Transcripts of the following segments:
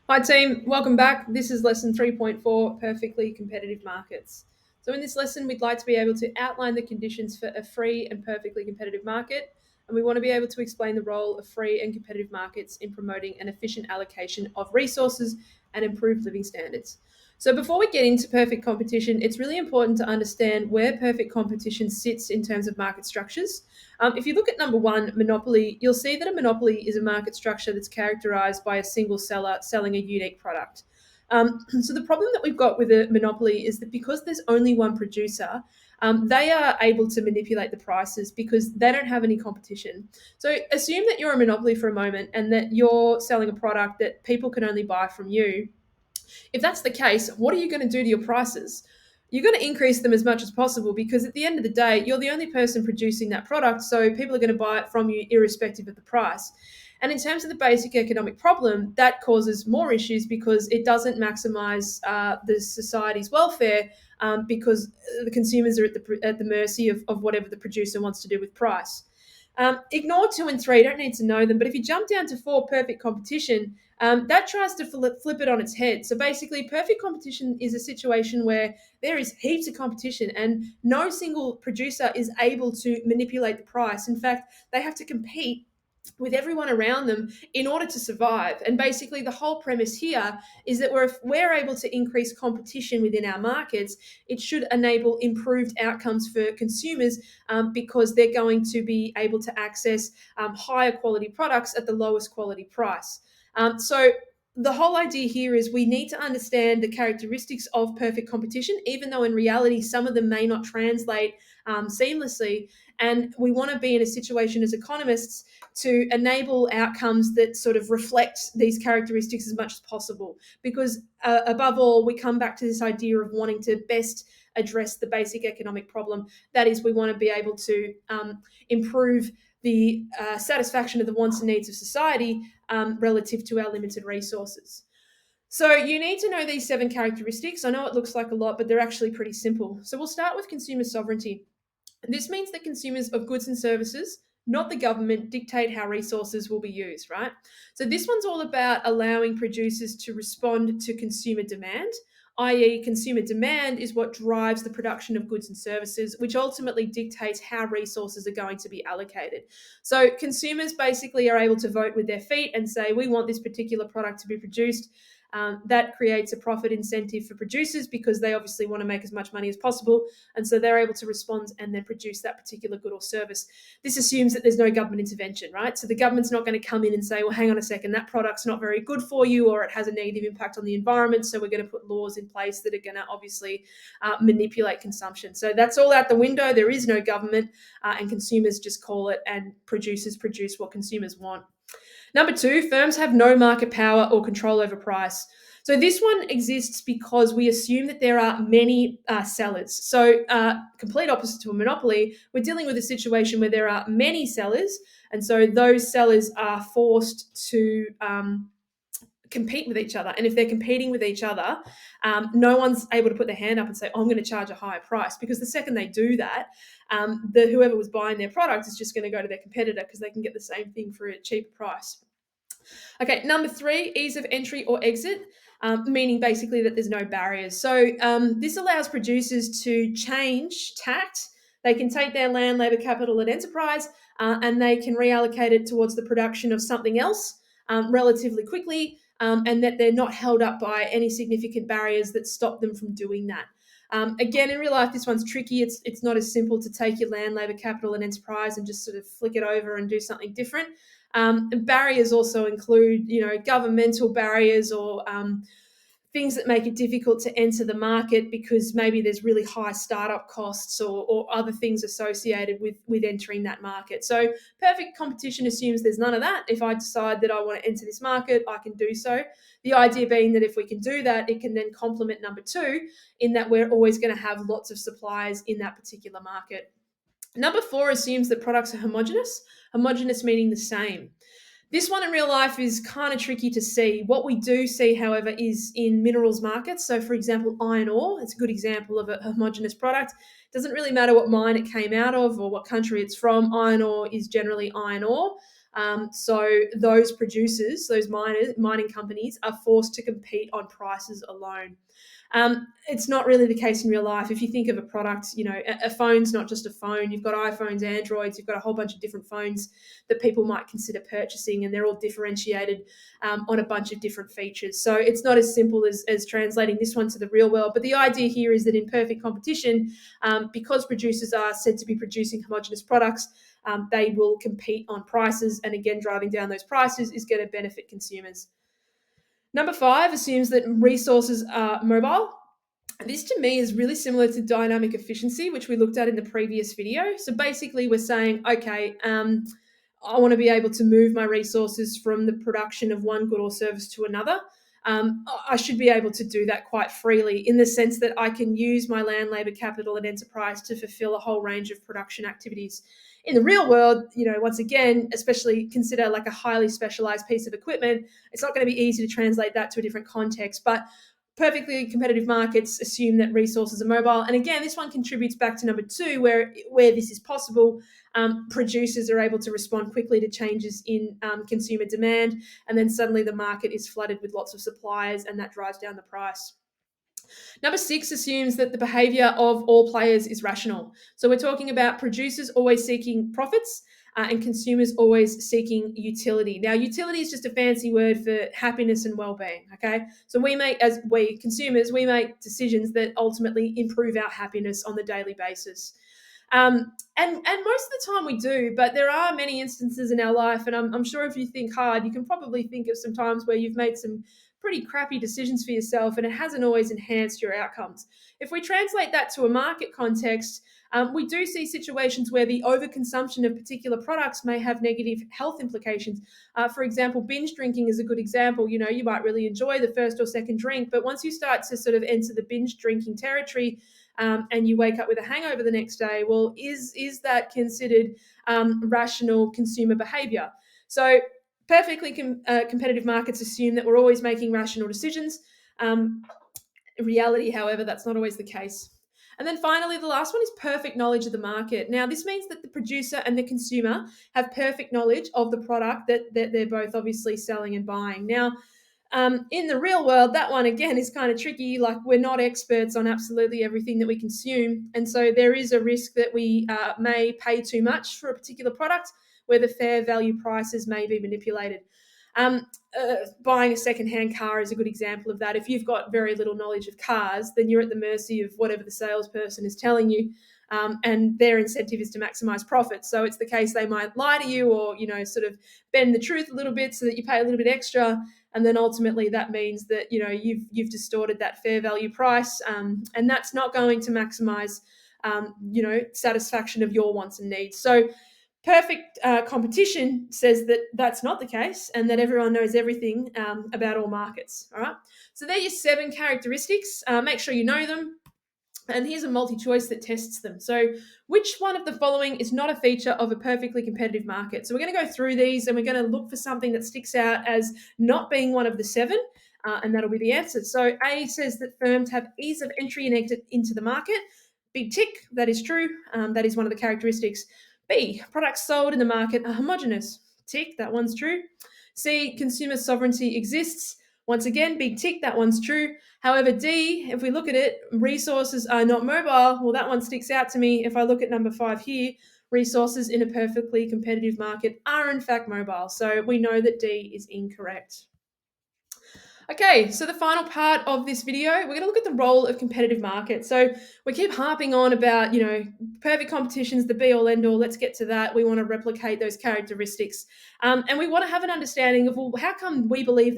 Hi team, welcome back. This is lesson 3.4, perfectly competitive markets. So in this lesson, we'd like to be able to outline the conditions for a free and perfectly competitive market, and we want to be able to explain the role of free and competitive markets in promoting an efficient allocation of resources and improved living standards. So before we get into perfect competition, it's really important to understand where perfect competition sits in terms of market structures. If you look at number one, monopoly, you'll see that a monopoly is a market structure that's characterized by a single seller selling a unique product. So the problem that we've got with a monopoly is that because there's only one producer, they are able to manipulate the prices because they don't have any competition. So assume that you're a monopoly for a moment and that you're selling a product that people can only buy from you. If that's the case, what are you going to do to your prices? You're going to increase them as much as possible because at the end of the day, you're the only person producing that product. So people are going to buy it from you irrespective of the price. And in terms of the basic economic problem, that causes more issues because it doesn't maximize the society's welfare because the consumers are at the mercy of whatever the producer wants to do with price. Ignore two and three, you don't need to know them. But if you jump down to four, perfect competition, that tries to flip it on its head. So basically, perfect competition is a situation where there is heaps of competition and no single producer is able to manipulate the price. In fact, they have to compete with everyone around them in order to survive. And basically, the whole premise here is that if we're able to increase competition within our markets, it should enable improved outcomes for consumers because they're going to be able to access higher quality products at the lowest quality price. So the whole idea here is we need to understand the characteristics of perfect competition, even though in reality some of them may not translate seamlessly. And we want to be in a situation as economists to enable outcomes that sort of reflect these characteristics as much as possible. Because above all, we come back to this idea of wanting to best address the basic economic problem. That is, we want to be able to improve the satisfaction of the wants and needs of society relative to our limited resources. So you need to know these seven characteristics. I know it looks like a lot, but they're actually pretty simple. So we'll start with consumer sovereignty. This means that consumers of goods and services, not the government, dictate how resources will be used, right? So this one's all about allowing producers to respond to consumer demand, i.e., consumer demand is what drives the production of goods and services, which ultimately dictates how resources are going to be allocated. So consumers basically are able to vote with their feet and say, we want this particular product to be produced. That creates a profit incentive for producers because they obviously want to make as much money as possible. And so they're able to respond and then produce that particular good or service. This assumes that there's no government intervention, right? So the government's not going to come in and say, well, hang on a second, that product's not very good for you or it has a negative impact on the environment. So we're going to put laws in place that are going to obviously manipulate consumption. So that's all out the window. There is no government and consumers just call it and producers produce what consumers want. Number two, firms have no market power or control over price. So this one exists because we assume that there are many sellers. So complete opposite to a monopoly, we're dealing with a situation where there are many sellers, and so those sellers are forced to compete with each other. And if they're competing with each other, no one's able to put their hand up and say, oh, I'm going to charge a higher price. Because the second they do that, whoever was buying their product is just going to go to their competitor because they can get the same thing for a cheaper price. Okay, number three, ease of entry or exit, meaning basically that there's no barriers. So this allows producers to change tact. They can take their land, labour, capital, and enterprise, and they can reallocate it towards the production of something else relatively quickly, and that they're not held up by any significant barriers that stop them from doing that. Again, in real life, this one's tricky. It's not as simple to take your land, labour, capital, and enterprise and just sort of flick it over and do something different. Barriers also include, governmental barriers or things that make it difficult to enter the market because maybe there's really high startup costs or other things associated with entering that market. So perfect competition assumes there's none of that. If I decide that I want to enter this market, I can do so. The idea being that if we can do that, it can then complement number two in that we're always going to have lots of suppliers in that particular market. Number four assumes that products are homogenous meaning the same. This one in real life is kind of tricky to see. What we do see, however, is in minerals markets. So, for example, iron ore, it's a good example of a homogenous product. It doesn't really matter what mine it came out of or what country it's from. Iron ore is generally iron ore. So those producers, those mining companies, are forced to compete on prices alone. It's not really the case in real life. If you think of a product, a phone's not just a phone. You've got iPhones, Androids, you've got a whole bunch of different phones that people might consider purchasing, and they're all differentiated on a bunch of different features. So it's not as simple as translating this one to the real world. But the idea here is that in perfect competition, because producers are said to be producing homogeneous products, they will compete on prices. And again, driving down those prices is going to benefit consumers. Number 5 assumes that resources are mobile. This to me is really similar to dynamic efficiency, which we looked at in the previous video. So basically we're saying, okay, I want to be able to move my resources from the production of one good or service to another. I should be able to do that quite freely, in the sense that I can use my land, labour, capital and enterprise to fulfill a whole range of production activities. In the real world, once again, especially consider like a highly specialized piece of equipment, it's not going to be easy to translate that to a different context. But perfectly competitive markets assume that resources are mobile. And again, this one contributes back to number 2, where this is possible, producers are able to respond quickly to changes in consumer demand, and then suddenly the market is flooded with lots of suppliers, and that drives down the price. Number 6 assumes that the behavior of all players is rational. So we're talking about producers always seeking profits, and consumers always seeking utility. Now, utility is just a fancy word for happiness and well-being, okay? So as we consumers, we make decisions that ultimately improve our happiness on the daily basis. And most of the time we do, but there are many instances in our life, and I'm sure if you think hard, you can probably think of some times where you've made some pretty crappy decisions for yourself, and it hasn't always enhanced your outcomes. If we translate that to a market context, we do see situations where the overconsumption of particular products may have negative health implications. For example, binge drinking is a good example. You might really enjoy the first or second drink, but once you start to sort of enter the binge drinking territory, and you wake up with a hangover the next day, well, is that considered rational consumer behavior? So perfectly competitive markets assume that we're always making rational decisions. In reality, however, that's not always the case. And then finally, the last one is perfect knowledge of the market. Now, this means that the producer and the consumer have perfect knowledge of the product that they're both obviously selling and buying. Now, in the real world, that one, again, is kind of tricky. Like, we're not experts on absolutely everything that we consume. And so there is a risk that we may pay too much for a particular product, where the fair value prices may be manipulated. Buying a secondhand car is a good example of that. If you've got very little knowledge of cars, then you're at the mercy of whatever the salesperson is telling you. And their incentive is to maximize profit. So it's the case they might lie to you, or, sort of bend the truth a little bit so that you pay a little bit extra. And then ultimately that means that, you've distorted that fair value price. And that's not going to maximize, satisfaction of your wants and needs. So perfect competition says that that's not the case, and that everyone knows everything about all markets. All right. So they're your 7 characteristics. Make sure you know them. And here's a multi-choice that tests them. So which one of the following is not a feature of a perfectly competitive market? So we're going to go through these, and we're going to look for something that sticks out as not being one of the 7, and that'll be the answer. So A says that firms have ease of entry and exit into the market. Big tick, that is true. That is one of the characteristics. B, products sold in the market are homogeneous. Tick, that one's true. C, consumer sovereignty exists. Once again, big tick, that one's true. However, D, if we look at it, resources are not mobile. Well, that one sticks out to me. If I look at number 5 here, resources in a perfectly competitive market are in fact mobile. So we know that D is incorrect. Okay, so the final part of this video, we're going to look at the role of competitive markets. So we keep harping on about, perfect competition's the be-all, end-all. Let's get to that. We want to replicate those characteristics. And we want to have an understanding of, well, how come we believe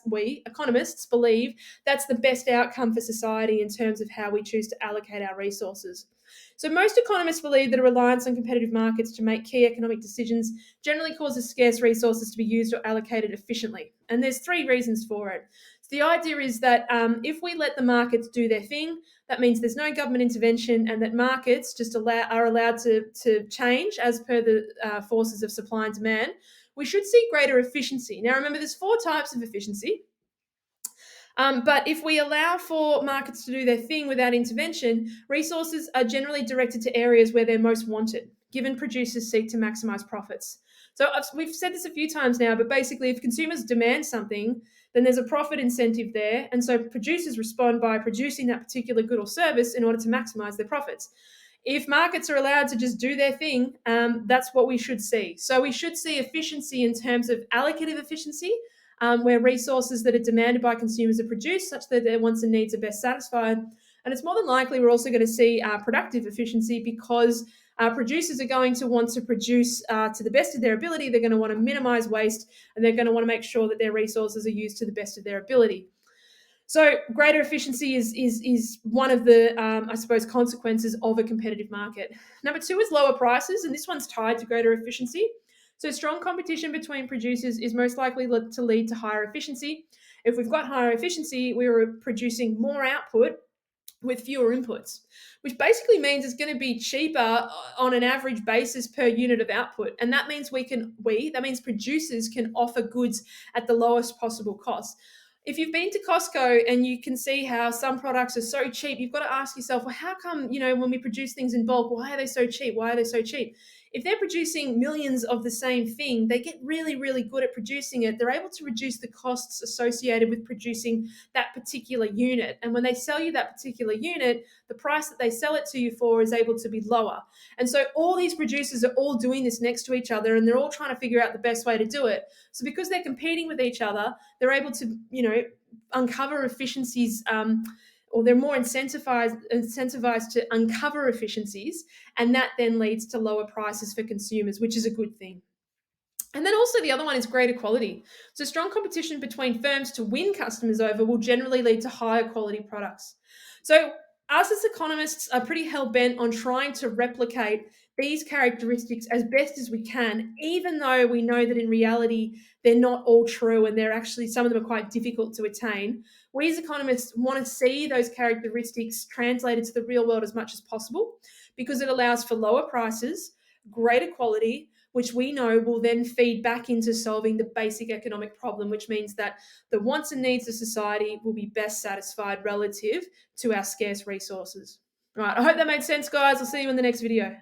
we, economists, believe that's the best outcome for society in terms of how we choose to allocate our resources. So most economists believe that a reliance on competitive markets to make key economic decisions generally causes scarce resources to be used or allocated efficiently. And there's 3 reasons for it. So the idea is that if we let the markets do their thing, that means there's no government intervention, and that markets just are allowed to change as per the forces of supply and demand. We should see greater efficiency. Now, remember, there's 4 types of efficiency. But if we allow for markets to do their thing without intervention, resources are generally directed to areas where they're most wanted, given producers seek to maximize profits. So we've said this a few times now, but basically, if consumers demand something, then there's a profit incentive there. And so producers respond by producing that particular good or service in order to maximize their profits. If markets are allowed to just do their thing, that's what we should see. So we should see efficiency in terms of allocative efficiency, where resources that are demanded by consumers are produced such that their wants and needs are best satisfied. And it's more than likely we're also going to see productive efficiency, because producers are going to want to produce to the best of their ability. They're going to want to minimize waste, and they're going to want to make sure that their resources are used to the best of their ability. So greater efficiency is one of the, I suppose, consequences of a competitive market. Number two is lower prices, and this one's tied to greater efficiency. So strong competition between producers is most likely to lead to higher efficiency. If we've got higher efficiency, we are producing more output with fewer inputs, which basically means it's going to be cheaper on an average basis per unit of output. And that means that means producers can offer goods at the lowest possible cost. If you've been to Costco and you can see how some products are so cheap, you've got to ask yourself, well, how come, when we produce things in bulk, why are they so cheap? Why are they so cheap? If they're producing millions of the same thing, they get really, really good at producing it. They're able to reduce the costs associated with producing that particular unit. And when they sell you that particular unit, the price that they sell it to you for is able to be lower. And so all these producers are all doing this next to each other, and they're all trying to figure out the best way to do it. So because they're competing with each other, they're able to, uncover efficiencies, or they're more incentivized to uncover efficiencies, and that then leads to lower prices for consumers, which is a good thing. And then also the other one is greater quality. So strong competition between firms to win customers over will generally lead to higher quality products. So us as economists are pretty hell-bent on trying to replicate these characteristics as best as we can, even though we know that in reality they're not all true, and they're actually, some of them are quite difficult to attain. We as economists want to see those characteristics translated to the real world as much as possible, because it allows for lower prices, greater quality, which we know will then feed back into solving the basic economic problem, which means that the wants and needs of society will be best satisfied relative to our scarce resources. All right, I hope that made sense, guys. I'll see you in the next video.